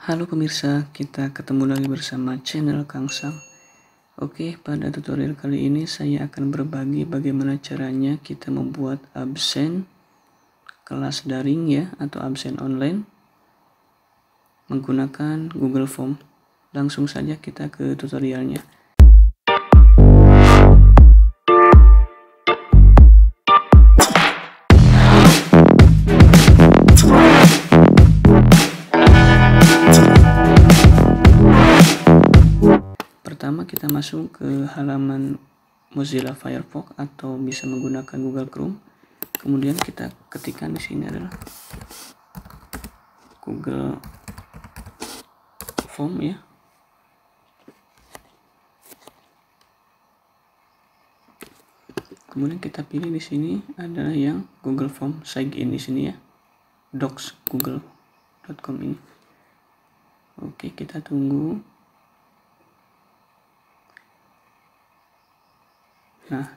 Halo pemirsa, kita ketemu lagi bersama channel Kang Sam. Oke, pada tutorial kali ini saya akan berbagi bagaimana caranya kita membuat absen kelas daring ya, atau absen online menggunakan Google Form. Langsung saja kita ke tutorialnya. Pertama kita masuk ke halaman Mozilla Firefox atau bisa menggunakan Google Chrome. Kemudian kita ketikkan di sini adalah Google Form ya. Kemudian kita pilih di sini adalah yang Google Form sign in di sini ya. docs.google.com ini. Oke, kita tunggu. Nah,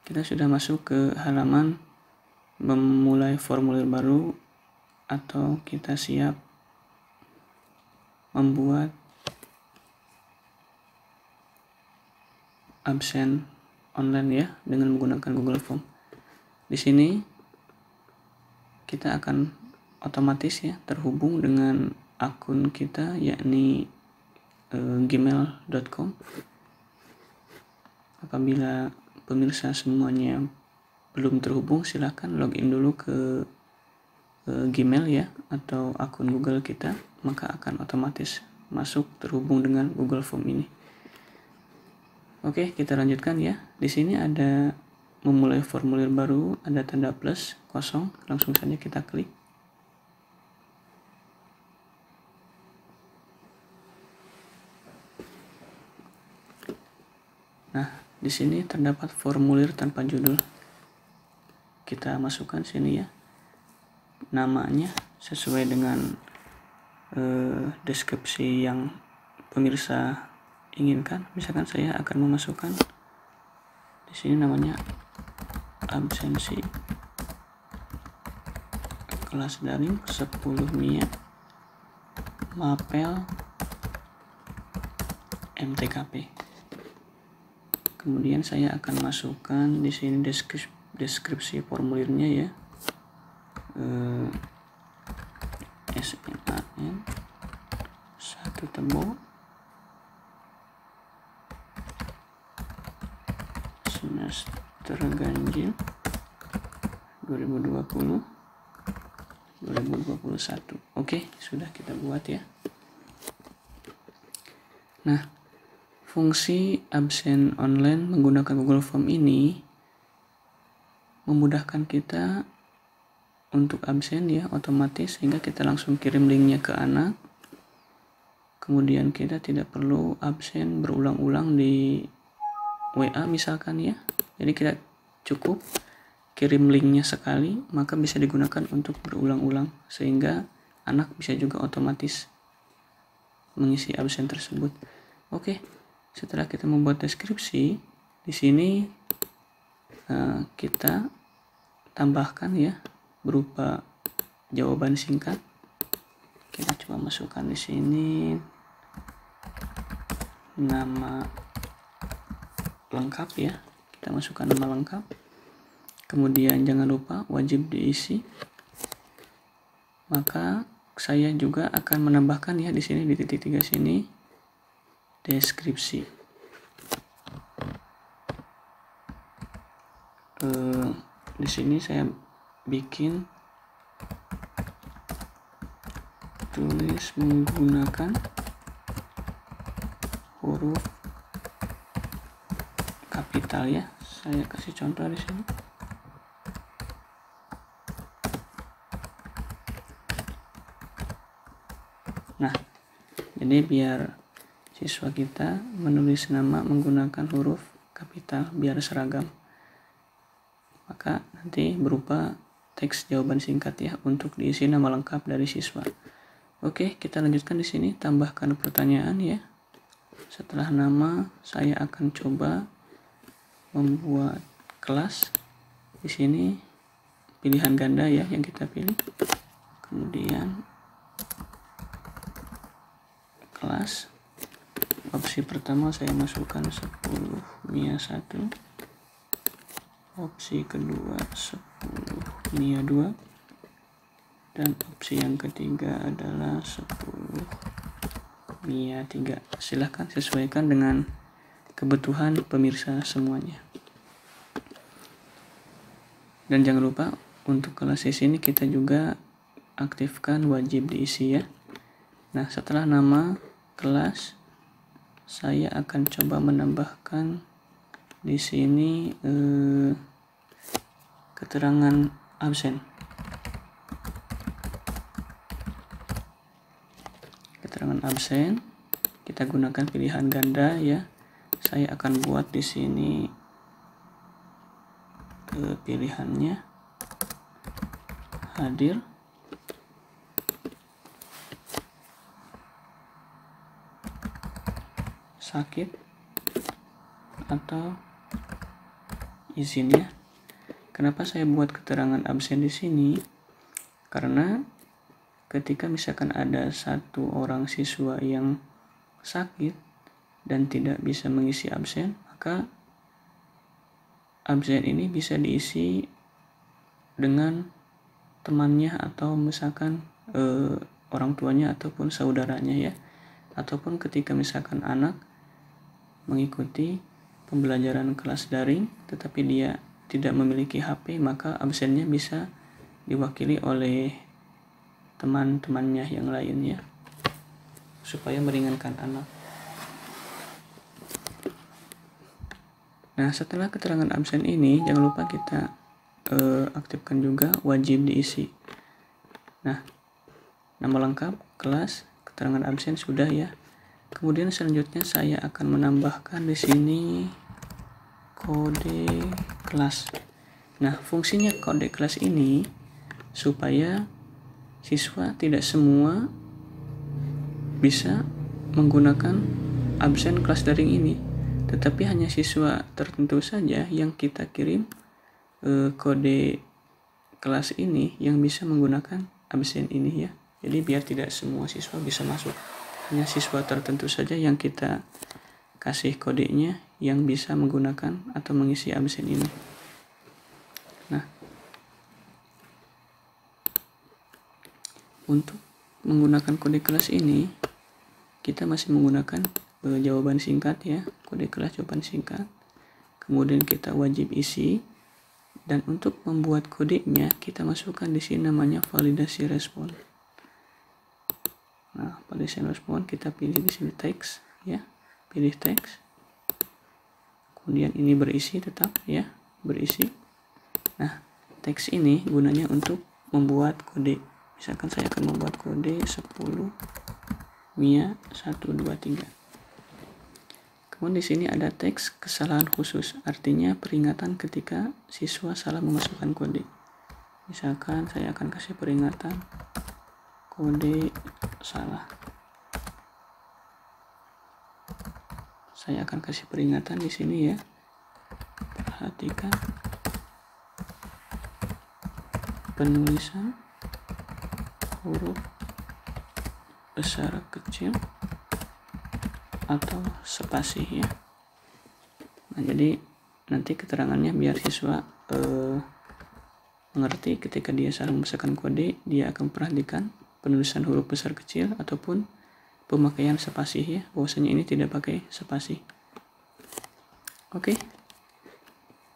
kita sudah masuk ke halaman memulai formulir baru atau kita siap membuat absen online ya dengan menggunakan Google Form. Di sini kita akan otomatis ya terhubung dengan akun kita yakni gmail.com. Apabila pemirsa semuanya belum terhubung, silahkan login dulu ke Gmail ya atau akun Google kita, maka akan otomatis masuk terhubung dengan Google Form ini. Oke, kita lanjutkan ya. Di sini ada memulai formulir baru, ada tanda plus kosong, langsung saja kita klik. Nah, di sini terdapat formulir tanpa judul. Kita masukkan sini ya. Namanya sesuai dengan deskripsi yang pemirsa inginkan. Misalkan saya akan memasukkan di sini namanya absensi kelas daring 10 MIA Mapel MTKP. Kemudian saya akan masukkan di sini deskripsi formulirnya ya. SNAN 1 Tebo semester ganjil 2020-2021. Oke, sudah kita buat ya. Nah, fungsi absen online menggunakan Google Form ini memudahkan kita untuk absen ya otomatis, sehingga kita langsung kirim linknya ke anak. Kemudian kita tidak perlu absen berulang-ulang di WA misalkan ya. Jadi kita cukup kirim linknya sekali, maka bisa digunakan untuk berulang-ulang, sehingga anak bisa juga otomatis mengisi absen tersebut. Oke, setelah kita membuat deskripsi, di sini kita tambahkan ya berupa jawaban singkat. Kita coba masukkan di sini nama lengkap ya. Kita masukkan nama lengkap. Kemudian jangan lupa wajib diisi. Maka saya juga akan menambahkan ya di sini di titik 3 sini deskripsi. Di sini saya bikin tulis menggunakan huruf kapital ya. Saya kasih contoh di sini. Nah, jadi biar siswa kita menulis nama menggunakan huruf kapital biar seragam. Maka nanti berupa teks jawaban singkat ya untuk diisi nama lengkap dari siswa. Oke, kita lanjutkan di sini, tambahkan pertanyaan ya. Setelah nama, saya akan coba membuat kelas. Di sini pilihan ganda ya yang kita pilih. Kemudian kelas. Opsi pertama saya masukkan 10 MIA 1, opsi kedua 10 MIA 2, dan opsi yang ketiga adalah 10 MIA 3. Silahkan sesuaikan dengan kebutuhan pemirsa semuanya. Dan jangan lupa untuk kelas ini kita juga aktifkan wajib diisi ya. Nah, setelah nama kelas, saya akan coba menambahkan di sini keterangan absen. Keterangan absen kita gunakan pilihan ganda ya. Saya akan buat di sini pilihannya hadir, sakit, atau izin ya. Kenapa saya buat keterangan absen di sini? Karena ketika misalkan ada satu orang siswa yang sakit dan tidak bisa mengisi absen, maka absen ini bisa diisi dengan temannya atau misalkan orang tuanya ataupun saudaranya ya. Ataupun ketika misalkan anak mengikuti pembelajaran kelas daring tetapi dia tidak memiliki HP, maka absennya bisa diwakili oleh teman-temannya yang lain ya, supaya meringankan anak. Nah, setelah keterangan absen ini, jangan lupa kita aktifkan juga wajib diisi. Nah, nama lengkap, kelas, keterangan absen sudah ya. Kemudian selanjutnya saya akan menambahkan di sini kode kelas. Nah, fungsinya kode kelas ini supaya siswa tidak semua bisa menggunakan absen kelas daring ini, tetapi hanya siswa tertentu saja yang kita kirim kode kelas ini yang bisa menggunakan absen ini ya. Jadi biar tidak semua siswa bisa masuk, hanya siswa tertentu saja yang kita kasih kodenya yang bisa menggunakan atau mengisi absen ini. Nah, untuk menggunakan kode kelas ini kita masih menggunakan jawaban singkat ya, kode kelas jawaban singkat. Kemudian kita wajib isi, dan untuk membuat kodenya kita masukkan di sini namanya validasi respon. Nah, validasi respon kita pilih di sini teks ya, pilih teks. Kemudian ini berisi tetap ya, berisi. Nah, teks ini gunanya untuk membuat kode. Misalkan saya akan membuat kode 10 MIA 123. Kemudian di sini ada teks kesalahan khusus, artinya peringatan ketika siswa salah memasukkan kode. Misalkan saya akan kasih peringatan kode salah. Saya akan kasih peringatan di sini ya. Perhatikan penulisan huruf besar kecil atau spasi ya. Nah, jadi nanti keterangannya biar siswa mengerti ketika dia salah memasukkan kode, dia akan perhatikan penulisan huruf besar kecil ataupun pemakaian spasi ya. Bahwasanya ini tidak pakai spasi. Oke.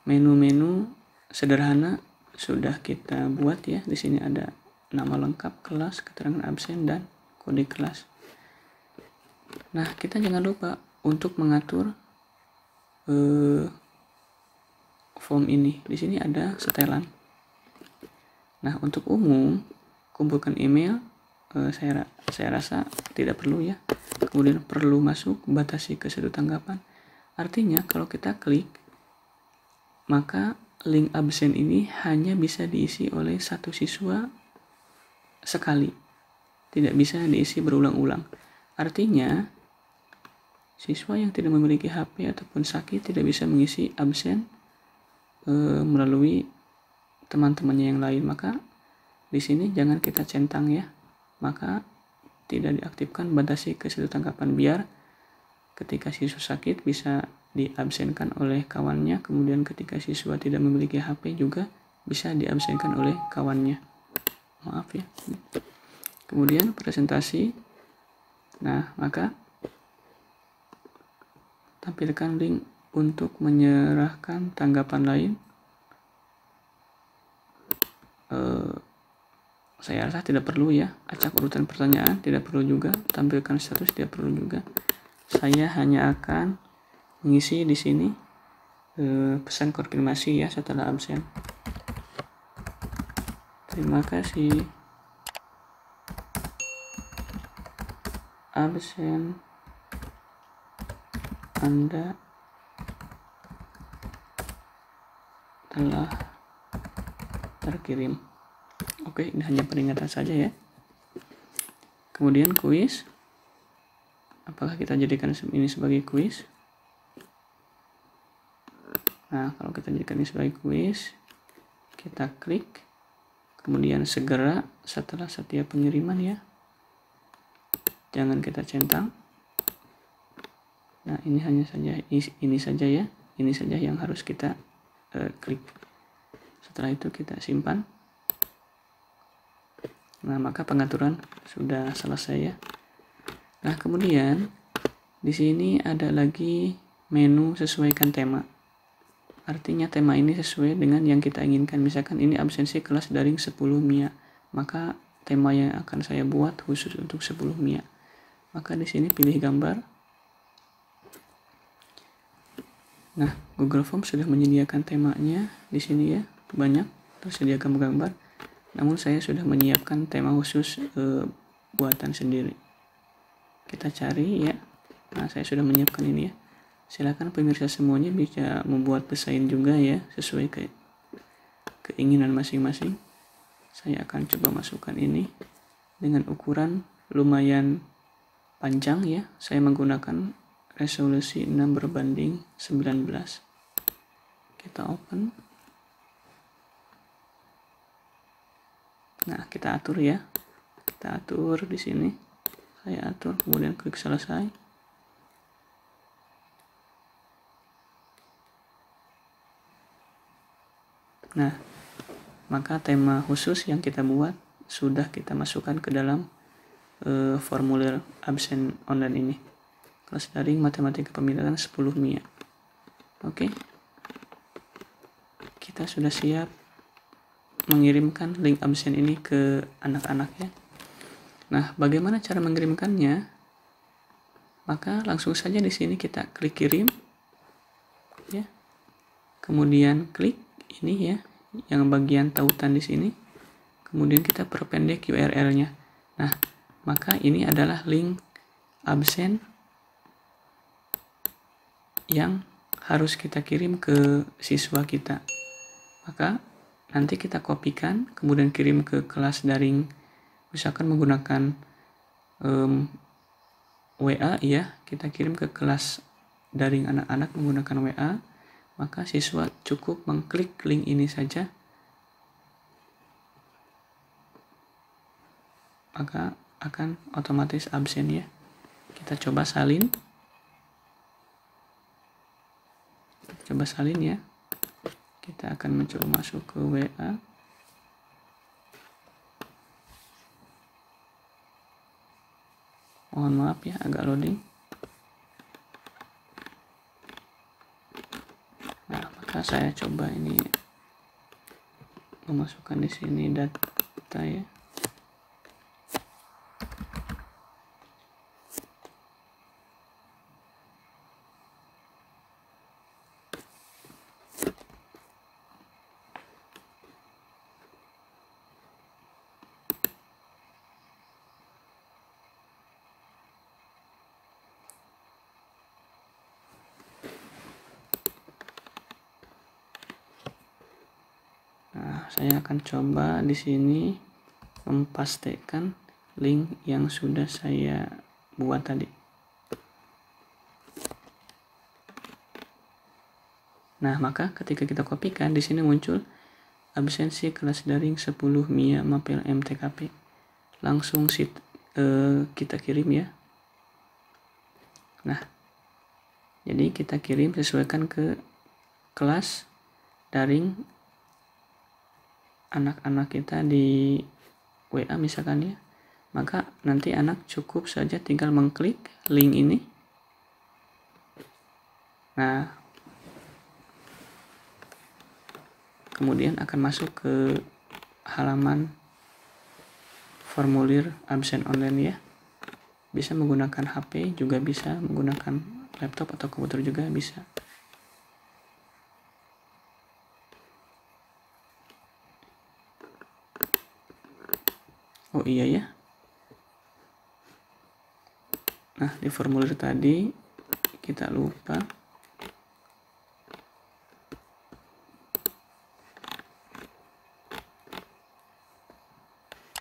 Menu-menu sederhana sudah kita buat ya. Di sini ada nama lengkap, kelas, keterangan absen, dan kode kelas. Nah, kita jangan lupa untuk mengatur form ini. Di sini ada setelan. Nah, untuk umum, kumpulkan email, saya rasa tidak perlu ya. Kemudian perlu masuk, batasi ke 1 tanggapan. Artinya kalau kita klik, maka link absen ini hanya bisa diisi oleh satu siswa sekali. Tidak bisa diisi berulang-ulang. Artinya, siswa yang tidak memiliki HP ataupun sakit tidak bisa mengisi absen melalui teman-temannya yang lain. Maka di sini jangan kita centang ya. Maka tidak diaktifkan, batasi ke satu tangkapan biar ketika siswa sakit bisa diabsenkan oleh kawannya, kemudian ketika siswa tidak memiliki HP juga bisa diabsenkan oleh kawannya. Maaf ya. Kemudian presentasi. Nah, maka tampilkan link untuk menyerahkan tanggapan lain. Saya rasa tidak perlu ya, acak urutan pertanyaan tidak perlu juga, tampilkan status tidak perlu juga. Saya hanya akan mengisi di sini pesan konfirmasi ya setelah absen. Terima kasih. Absen Anda telah terkirim. Oke, ini hanya peringatan saja ya. Kemudian kuis. Apakah kita jadikan ini sebagai kuis? Nah, kalau kita jadikan ini sebagai kuis, kita klik. Kemudian segera setelah setiap pengiriman ya. Jangan kita centang. Nah, ini hanya saja ini saja ya. Ini saja yang harus kita klik. Setelah itu kita simpan. Nah, maka pengaturan sudah selesai ya. Nah, kemudian di sini ada lagi menu sesuaikan tema. Artinya tema ini sesuai dengan yang kita inginkan. Misalkan ini absensi kelas daring 10 MIA, maka tema yang akan saya buat khusus untuk 10 MIA. Maka di sini pilih gambar. Nah, Google Form sudah menyediakan temanya di sini ya, banyak tersedia gambar. Namun saya sudah menyiapkan tema khusus buatan sendiri. Kita cari ya. Nah, saya sudah menyiapkan ini ya. Silakan pemirsa semuanya bisa membuat desain juga ya, sesuai keinginan masing-masing. Saya akan coba masukkan ini dengan ukuran lumayan panjang ya. Saya menggunakan resolusi 6:19. Kita open. Nah, kita atur ya. Kita atur di sini. Saya atur, kemudian klik selesai. Nah, maka tema khusus yang kita buat sudah kita masukkan ke dalam formulir absen online ini. Kelas daring matematika pemilihan 10 MIA. Oke. Kita sudah siap mengirimkan link absen ini ke anak-anak ya. Nah, bagaimana cara mengirimkannya? Maka langsung saja di sini kita klik kirim ya. Kemudian klik ini ya, yang bagian tautan di sini. Kemudian kita perpendek URL-nya. Nah, maka ini adalah link absen yang harus kita kirim ke siswa kita. Maka nanti kita kopikan, kemudian kirim ke kelas daring, misalkan menggunakan WA ya, kita kirim ke kelas daring anak-anak menggunakan WA, maka siswa cukup mengklik link ini saja, maka akan otomatis absen ya. Kita coba salin. Ya. Kita akan mencoba masuk ke WA. Mohon maaf ya, agak loading. Nah, maka saya coba ini memasukkan di sini data ya. Saya akan coba di sini mempastekan link yang sudah saya buat tadi. Nah, maka ketika kita kopikan di sini muncul absensi kelas daring 10 MIA Mapel MTKP. Langsung kita kirim ya. Nah, jadi kita kirim, sesuaikan ke kelas daring anak-anak kita di WA misalkan ya. Maka nanti anak cukup saja tinggal mengklik link ini. Nah, kemudian akan masuk ke halaman formulir absen online ya. Bisa menggunakan HP, juga bisa menggunakan laptop atau komputer juga bisa. Oh iya ya. Nah, di formulir tadi kita lupa.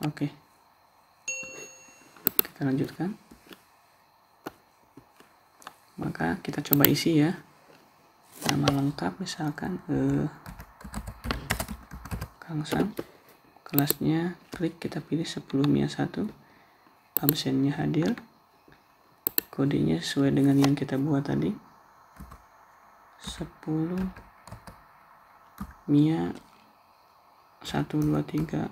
Oke. Kita lanjutkan. Maka kita coba isi ya. Nama lengkap misalkan Kang Sang. Kelasnya klik, kita pilih 10 MIA 1. Absennya hadir. Kodenya sesuai dengan yang kita buat tadi. 10 MIA 1, 2, 3,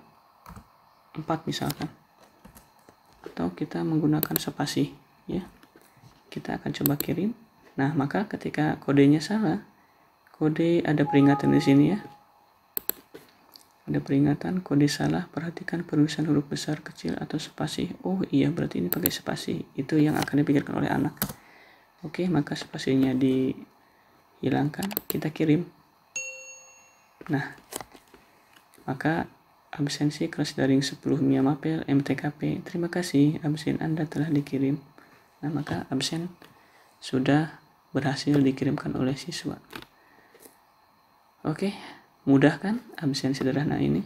4 misalkan. Atau kita menggunakan spasi ya. Kita akan coba kirim. Nah, maka ketika kodenya salah, kode ada peringatan di sini ya. Ada peringatan kode salah, perhatikan penulisan huruf besar, kecil, atau spasi. Oh iya, berarti ini pakai spasi. Itu yang akan dipikirkan oleh anak. Oke, maka spasinya dihilangkan, kita kirim. Nah, maka absensi kelas daring 10 MIA Mapel MTKP. Terima kasih, absen Anda telah dikirim. Nah, maka absen sudah berhasil dikirimkan oleh siswa. Oke, mudah kan absen sederhana ini?